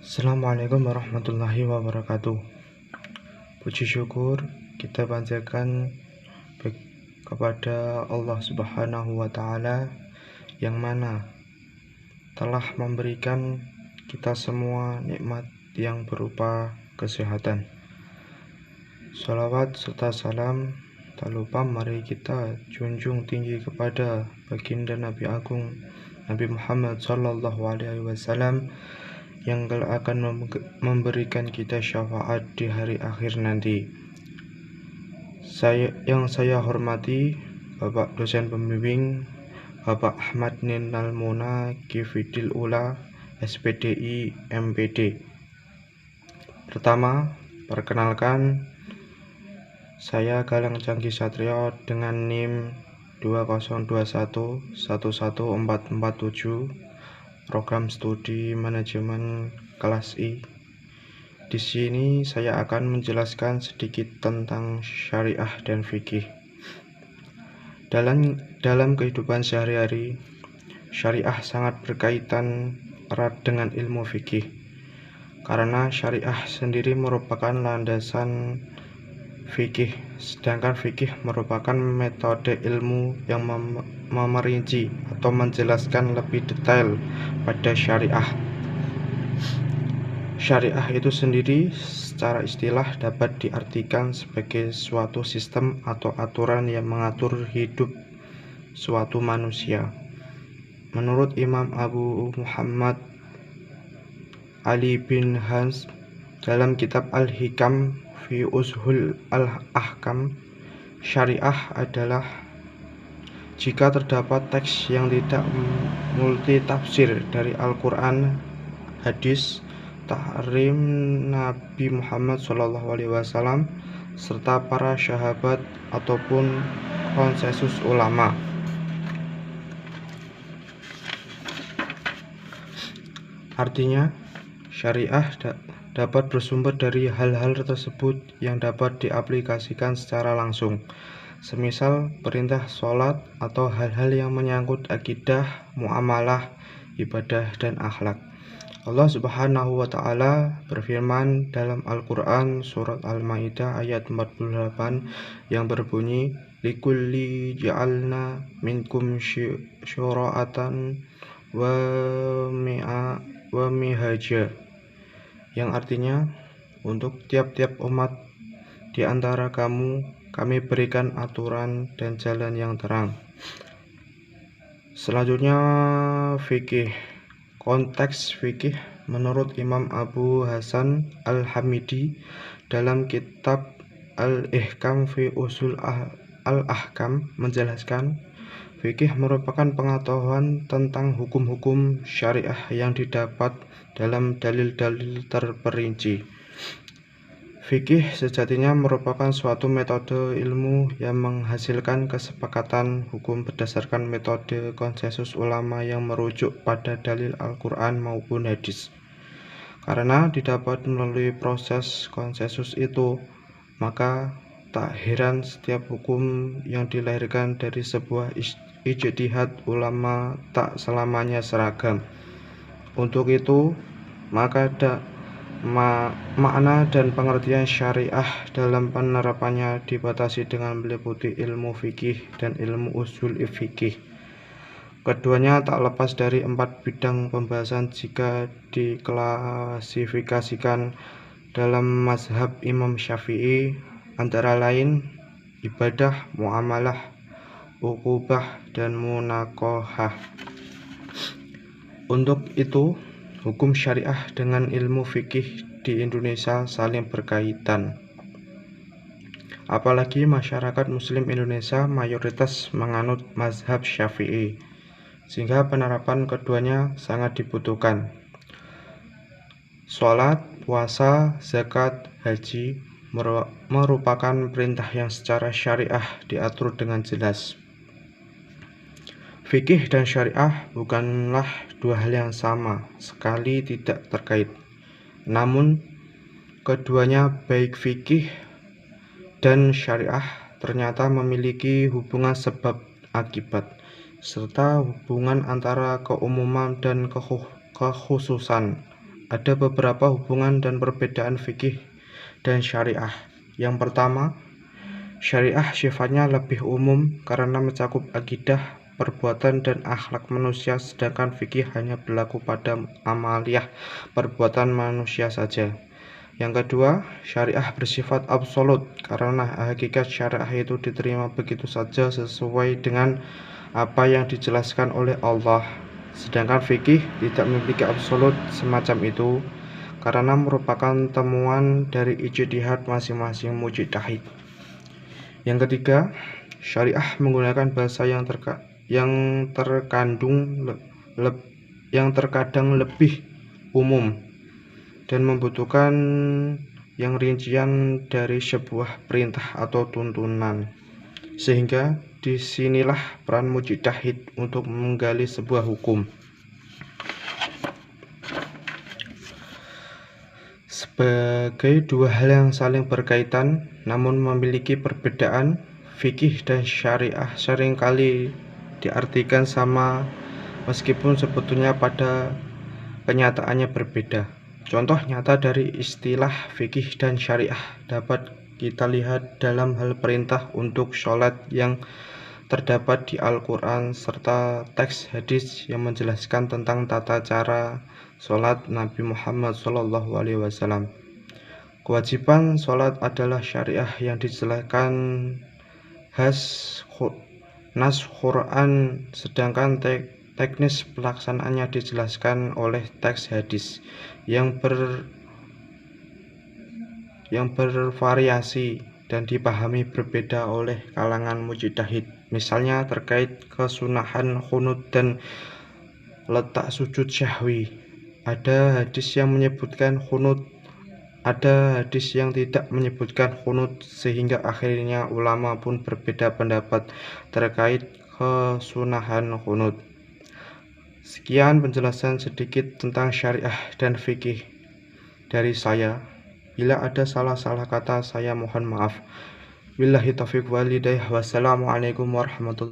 Assalamualaikum warahmatullahi wabarakatuh. Puji syukur kita panjatkan kepada Allah Subhanahu wa Ta'ala yang mana telah memberikan kita semua nikmat yang berupa kesehatan. Salawat serta salam tak lupa mari kita junjung tinggi kepada baginda Nabi Agung Nabi Muhammad SAW yang akan memberikan kita syafaat di hari akhir nanti. Yang saya hormati Bapak dosen pembimbing Bapak Ahmad Ninal Muna Kifidil Ula SPDI MPD. Pertama, perkenalkan saya Galang Canggi Satrio dengan NIM 2021-11447 program studi manajemen kelas I. Di sini saya akan menjelaskan sedikit tentang syariah dan fikih. Dalam kehidupan sehari-hari, syariah sangat berkaitan erat dengan ilmu fikih. Karena syariah sendiri merupakan landasan fikih, sedangkan fikih merupakan metode ilmu yang memerinci atau menjelaskan lebih detail pada syariah. Syariah itu sendiri secara istilah dapat diartikan sebagai suatu sistem atau aturan yang mengatur hidup suatu manusia. Menurut Imam Abu Muhammad Ali bin Hans dalam kitab Al-Hikam fi Ushul Al-Ahkam, syariah adalah jika terdapat teks yang tidak multitafsir dari Al-Quran, hadis, tahrim Nabi Muhammad SAW, serta para sahabat ataupun konsensus ulama. Artinya, syariah dapat bersumber dari hal-hal tersebut yang dapat diaplikasikan secara langsung, semisal perintah sholat atau hal-hal yang menyangkut akidah, muamalah, ibadah, dan akhlak. Allah Subhanahu wa Ta'ala berfirman dalam Al-Quran surat Al-Ma'idah ayat 48 yang berbunyi, likulli ja'alna minkum syura'atan wa mihaja, yang artinya, untuk tiap-tiap umat di antara kamu, kami berikan aturan dan jalan yang terang. Selanjutnya, fikih. Konteks fikih menurut Imam Abu Hasan Al-Hamidi dalam kitab Al-Ihkam fi Usul Al-Ahkam menjelaskan, fikih merupakan pengetahuan tentang hukum-hukum syariah yang didapat dalam dalil-dalil terperinci. Fikih sejatinya merupakan suatu metode ilmu yang menghasilkan kesepakatan hukum berdasarkan metode konsensus ulama yang merujuk pada dalil Al-Quran maupun hadis. Karena didapat melalui proses konsensus itu, maka tak heran setiap hukum yang dilahirkan dari sebuah ijtihad ulama tak selamanya seragam. Untuk itu, maka makna dan pengertian syariah dalam penerapannya dibatasi dengan meliputi ilmu fikih dan ilmu usul fikih. Keduanya tak lepas dari 4 bidang pembahasan jika diklasifikasikan dalam mazhab Imam Syafi'i, antara lain ibadah, muamalah, uqubah, dan munakohah. Untuk itu, hukum syariah dengan ilmu fikih di Indonesia saling berkaitan. Apalagi masyarakat Muslim Indonesia mayoritas menganut mazhab Syafi'i, sehingga penerapan keduanya sangat dibutuhkan. Sholat, puasa, zakat, haji merupakan perintah yang secara syariah diatur dengan jelas. Fikih dan syariah bukanlah dua hal yang sama sekali tidak terkait. Namun, keduanya baik fikih dan syariah ternyata memiliki hubungan sebab akibat, serta hubungan antara keumuman dan kekhususan Ada beberapa hubungan dan perbedaan fikih dan syariah. Yang pertama, syariah sifatnya lebih umum karena mencakup akidah, perbuatan, dan akhlak manusia, sedangkan fikih hanya berlaku pada amaliyah perbuatan manusia saja. Yang kedua, syariah bersifat absolut karena hakikat syariah itu diterima begitu saja sesuai dengan apa yang dijelaskan oleh Allah. Sedangkan fikih tidak memiliki absolut semacam itu karena merupakan temuan dari ijtihad masing-masing mujtahid. Yang ketiga, syariah menggunakan bahasa yang terkadang lebih umum dan membutuhkan yang rincian dari sebuah perintah atau tuntunan, sehingga disinilah peran mujtahid untuk menggali sebuah hukum. Sebagai dua hal yang saling berkaitan namun memiliki perbedaan, fikih dan syariah seringkali diartikan sama meskipun sebetulnya pada kenyataannya berbeda. Contoh nyata dari istilah fikih dan syariah dapat kita lihat dalam hal perintah untuk sholat yang terdapat di Al-Quran serta teks hadis yang menjelaskan tentang tata cara sholat Nabi Muhammad SAW. Kewajiban sholat adalah syariah yang dijelaskan nas Quran, sedangkan teknis pelaksanaannya dijelaskan oleh teks hadis yang bervariasi dan dipahami berbeda oleh kalangan mujtahid. Misalnya terkait kesunahan qunut dan letak sujud syahwi. Ada hadis yang menyebutkan qunut, ada hadis yang tidak menyebutkan qunut, sehingga akhirnya ulama pun berbeda pendapat terkait kesunahan qunut. Sekian penjelasan sedikit tentang syariah dan fikih dari saya. Bila ada salah-salah kata, saya mohon maaf. Billahi taufiq wal hidayah. Wassalamualaikum warahmatullahi wabarakatuh.